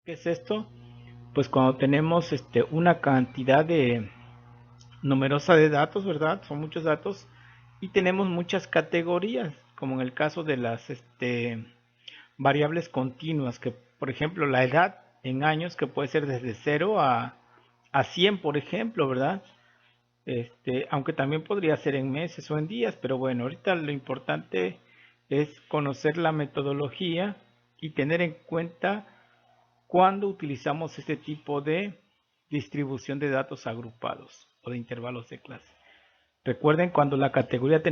¿Qué es esto? Pues cuando tenemos una cantidad de numerosa de datos, ¿verdad? Son muchos datos y tenemos muchas categorías, como en el caso de las variables continuas, que por ejemplo la edad en años, que puede ser desde 0 a 100, por ejemplo, ¿verdad? Aunque también podría ser en meses o en días, pero bueno, ahorita lo importante es conocer la metodología y tener en cuenta cuando utilizamos este tipo de distribución de datos agrupados o de intervalos de clase. Recuerden cuando la categoría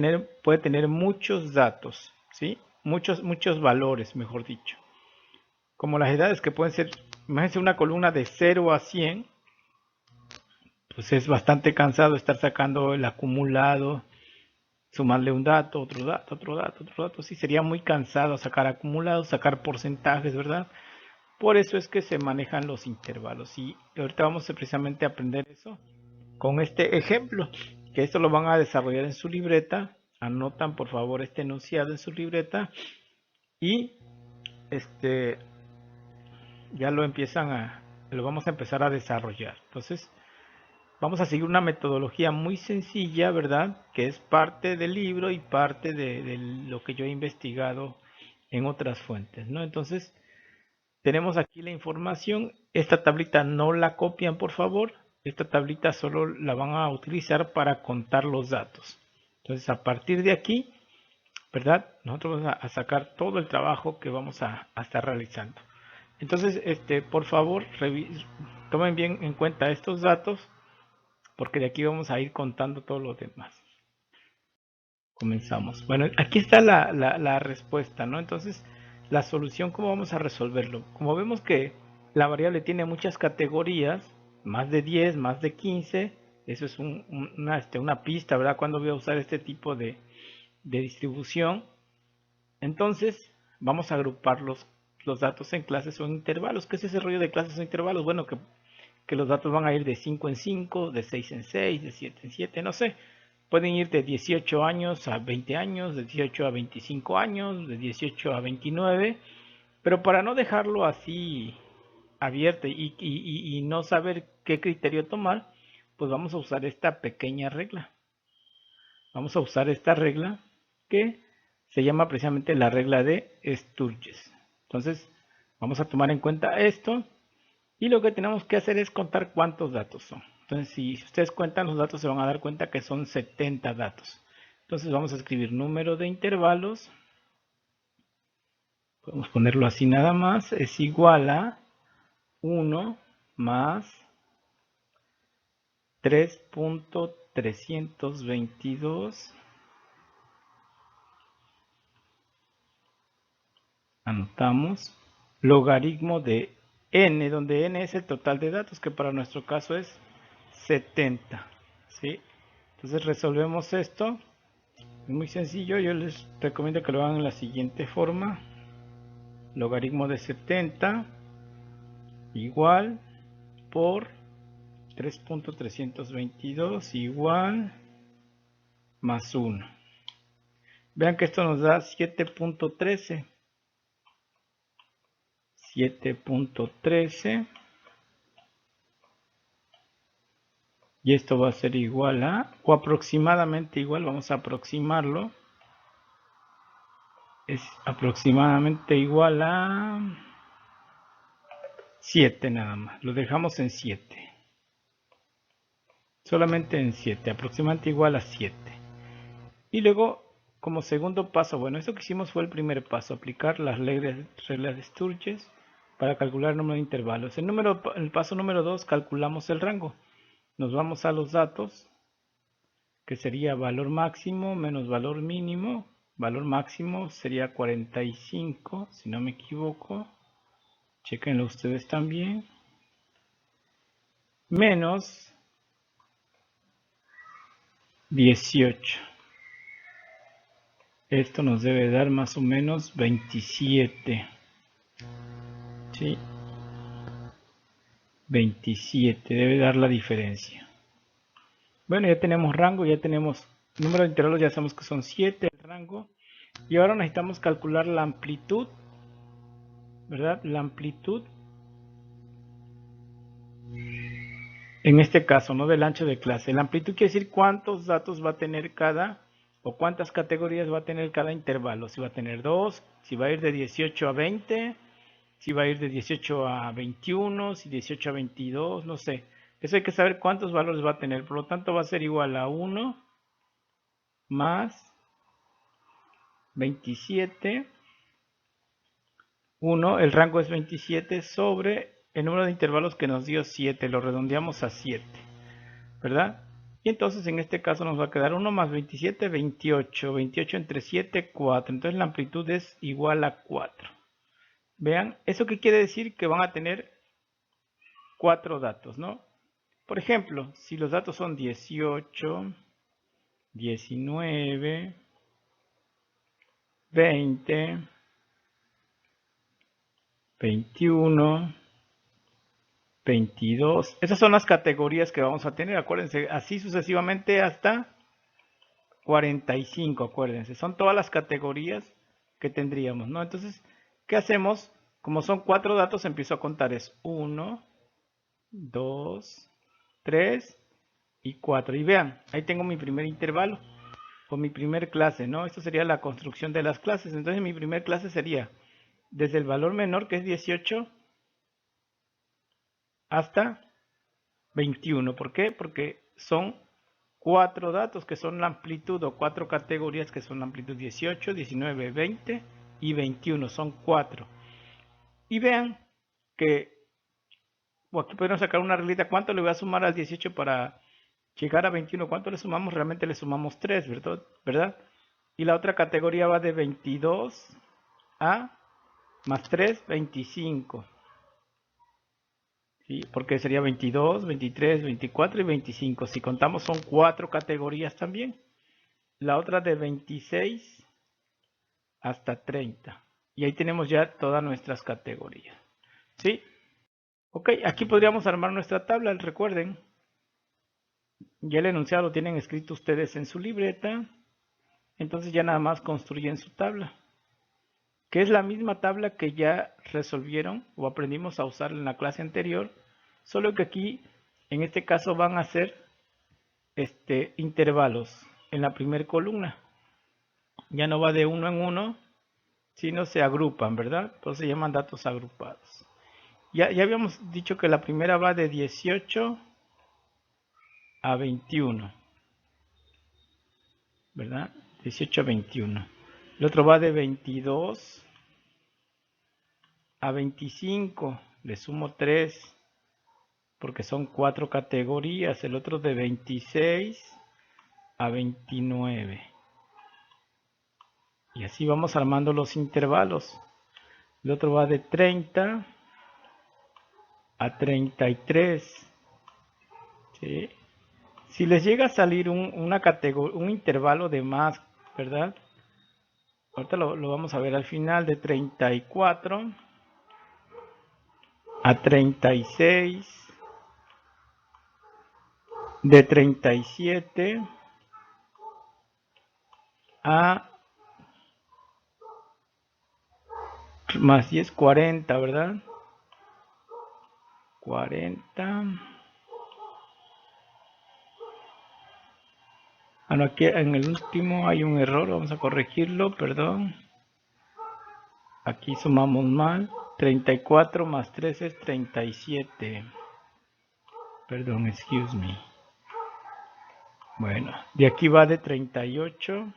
puede tener muchos datos, ¿sí? Muchos valores, mejor dicho. Como las edades que pueden ser, imagínense una columna de 0 a 100, pues es bastante cansado estar sacando el acumulado, sumarle un dato, otro dato, otro dato, otro dato. Sí, sería muy cansado sacar acumulados, sacar porcentajes, ¿verdad? Por eso es que se manejan los intervalos. Y ahorita vamos precisamente a aprender eso con este ejemplo, que esto lo van a desarrollar en su libreta. Anotan por favor este enunciado en su libreta y este ya lo vamos a empezar a desarrollar. Entonces, vamos a seguir una metodología muy sencilla, ¿verdad? Que es parte del libro y parte de lo que yo he investigado en otras fuentes, ¿no? Entonces, tenemos aquí la información. Esta tablita no la copian, por favor. Esta tablita solo la van a utilizar para contar los datos. Entonces, a partir de aquí, ¿verdad? Nosotros vamos a sacar todo el trabajo que vamos a estar realizando. Entonces, por favor, tomen bien en cuenta estos datos porque de aquí vamos a ir contando todo lo demás. Comenzamos. Bueno, aquí está la respuesta, ¿no? Entonces, la solución, ¿cómo vamos a resolverlo? Como vemos que la variable tiene muchas categorías, más de 10, más de 15, eso es una pista, ¿verdad? Cuando voy a usar este tipo de distribución. Entonces, vamos a agrupar los datos en clases o en intervalos. ¿Qué es ese rollo de clases o intervalos? Bueno, que los datos van a ir de 5 en 5, de 6 en 6, de 7 en 7, no sé. Pueden ir de 18 años a 20 años, de 18 a 25 años, de 18 a 29, pero para no dejarlo así abierto y no saber qué criterio tomar, pues vamos a usar esta pequeña regla. Vamos a usar esta regla que se llama precisamente la regla de Sturges. Entonces, vamos a tomar en cuenta esto y lo que tenemos que hacer es contar cuántos datos son. Entonces, si ustedes cuentan los datos, se van a dar cuenta que son 70 datos. Entonces, vamos a escribir número de intervalos. Podemos ponerlo así nada más. Es igual a 1 más 3.322. Anotamos. Logaritmo de n, donde n es el total de datos, que para nuestro caso es 70. ¿Sí? Entonces resolvemos esto. Es muy sencillo, yo les recomiendo que lo hagan en la siguiente forma. Logaritmo de 70 igual por 3.322 igual más 1. Vean que esto nos da 7.13. 7.13 y esto va a ser igual a, o aproximadamente igual, vamos a aproximarlo, es aproximadamente igual a 7 nada más, lo dejamos en 7, solamente en 7, aproximadamente igual a 7. Y luego, como segundo paso, bueno, esto que hicimos fue el primer paso, aplicar las reglas de Sturges para calcular el número de intervalos. El paso número 2, calculamos el rango. Nos vamos a los datos, que sería valor máximo menos valor mínimo. Valor máximo sería 45, si no me equivoco. Chequenlo ustedes también. Menos 18. Esto nos debe dar más o menos 27. ¿Sí? 27 debe dar la diferencia. Bueno, ya tenemos rango, ya tenemos número de intervalos, ya sabemos que son 7 el rango. Y ahora necesitamos calcular la amplitud, ¿verdad? La amplitud En este caso, no del ancho de clase. La amplitud quiere decir cuántos datos va a tener cada, o cuántas categorías va a tener cada intervalo. Si va a tener 2, si va a ir de 18 a 20, si va a ir de 18 a 21, si 18 a 22, no sé. Eso hay que saber cuántos valores va a tener. Por lo tanto, va a ser igual a 1 más 27. 1, el rango es 27 sobre el número de intervalos que nos dio 7. Lo redondeamos a 7, ¿verdad? Y entonces en este caso nos va a quedar 1 más 27, 28. 28 entre 7, 4. Entonces la amplitud es igual a 4. Vean, ¿eso qué quiere decir? Que van a tener 4 datos, ¿no? Por ejemplo, si los datos son 18, 19, 20, 21, 22. Esas son las categorías que vamos a tener, acuérdense, así sucesivamente hasta 45, acuérdense. Son todas las categorías que tendríamos, ¿no? Entonces, ¿qué hacemos? Como son 4 datos, empiezo a contar. Es 1, 2, 3 y 4. Y vean, ahí tengo mi primer intervalo o mi primer clase, ¿no? Esto sería la construcción de las clases. Entonces, mi primer clase sería desde el valor menor, que es 18, hasta 21. ¿Por qué? Porque son 4 datos que son la amplitud, o 4 categorías que son la amplitud: 18, 19, 20 y 21. Son 4. Y vean que aquí podemos sacar una reglita. ¿Cuánto le voy a sumar al 18 para llegar a 21? ¿Cuánto le sumamos? Realmente le sumamos 3, ¿verdad? Y la otra categoría va de 22 a más 3, 25. ¿Sí? Porque sería 22, 23, 24 y 25. Si contamos son 4 categorías también. La otra de 26 hasta 30. Y ahí tenemos ya todas nuestras categorías. ¿Sí? Ok, aquí podríamos armar nuestra tabla, recuerden. Ya el enunciado lo tienen escrito ustedes en su libreta. Entonces ya nada más construyen su tabla, que es la misma tabla que ya resolvieron o aprendimos a usar en la clase anterior, solo que aquí en este caso van a ser intervalos en la primera columna. Ya no va de uno en uno, sino se agrupan, ¿verdad? Entonces se llaman datos agrupados. Ya habíamos dicho que la primera va de 18 a 21, ¿verdad? 18 a 21. El otro va de 22 a 25, le sumo 3 porque son 4 categorías. El otro de 26 a 29. Y así vamos armando los intervalos. El otro va de 30 a 33. ¿Sí? Si les llega a salir un intervalo de más, ¿verdad? Ahorita lo vamos a ver al final, de 34 a 36, de 37 a más 10, 40, ¿verdad? 40. Bueno, aquí en el último hay un error, vamos a corregirlo, perdón. Aquí sumamos mal. 34 más 3 es 37. Perdón, excuse me. Bueno, de aquí va de 38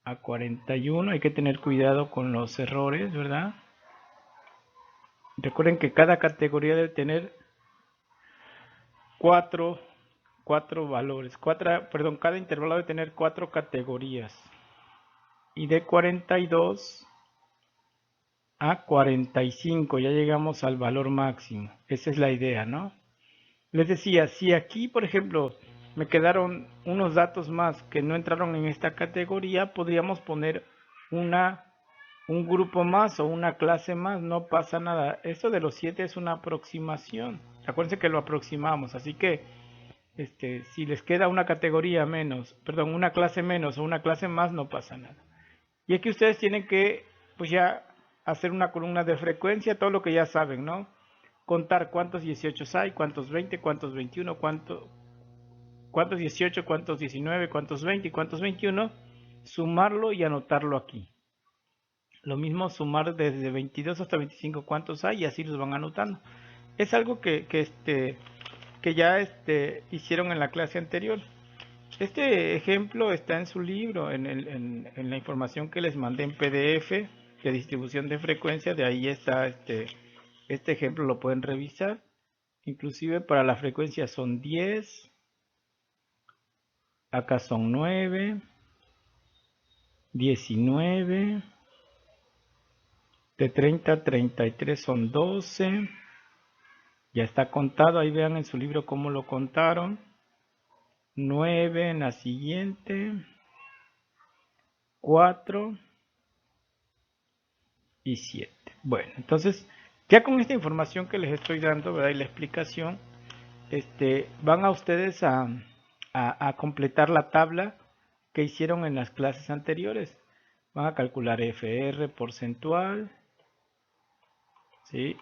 a 41. Hay que tener cuidado con los errores, ¿verdad? Recuerden que cada categoría debe tener cuatro valores. Cada intervalo debe tener 4 categorías. Y de 42 a 45 ya llegamos al valor máximo. Esa es la idea, ¿no? Les decía, si aquí, por ejemplo, me quedaron unos datos más que no entraron en esta categoría, podríamos poner un grupo más o una clase más, no pasa nada. Esto de los 7 es una aproximación. Acuérdense que lo aproximamos, así que si les queda una categoría menos, perdón, una clase menos o una clase más, no pasa nada. Y aquí ustedes tienen que, pues ya, hacer una columna de frecuencia, todo lo que ya saben, ¿no? contar cuántos 18 hay, cuántos 20, cuántos 21, cuántos 18, cuántos 19, cuántos 20 y cuántos 21, sumarlo y anotarlo aquí. Lo mismo sumar desde 22 hasta 25 cuántos hay y así los van anotando. Es algo que ya hicieron en la clase anterior. Este ejemplo está en su libro, en la información que les mandé en PDF de distribución de frecuencia. De ahí está este ejemplo, lo pueden revisar. Inclusive para la frecuencia son 10, acá son 9, 19, de 30 a 33 son 12, ya está contado, ahí vean en su libro cómo lo contaron. 9 en la siguiente, 4 y 7. Bueno, entonces ya con esta información que les estoy dando, ¿verdad? Y la explicación, van a ustedes a completar la tabla que hicieron en las clases anteriores. Van a calcular FR porcentual, ¿sí?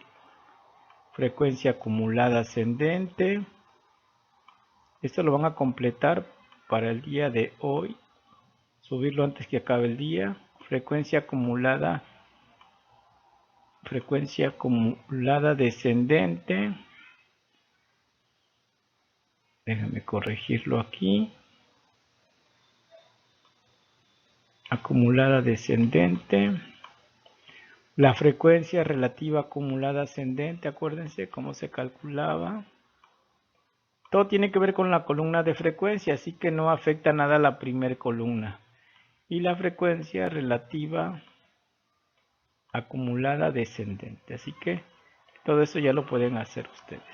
Frecuencia acumulada ascendente. Esto lo van a completar para el día de hoy, subirlo antes que acabe el día. Frecuencia acumulada descendente. Déjame corregirlo aquí. Acumulada descendente. La frecuencia relativa acumulada ascendente, acuérdense cómo se calculaba. Todo tiene que ver con la columna de frecuencia, así que no afecta nada a la primera columna. Y la frecuencia relativa acumulada descendente. Así que todo eso ya lo pueden hacer ustedes.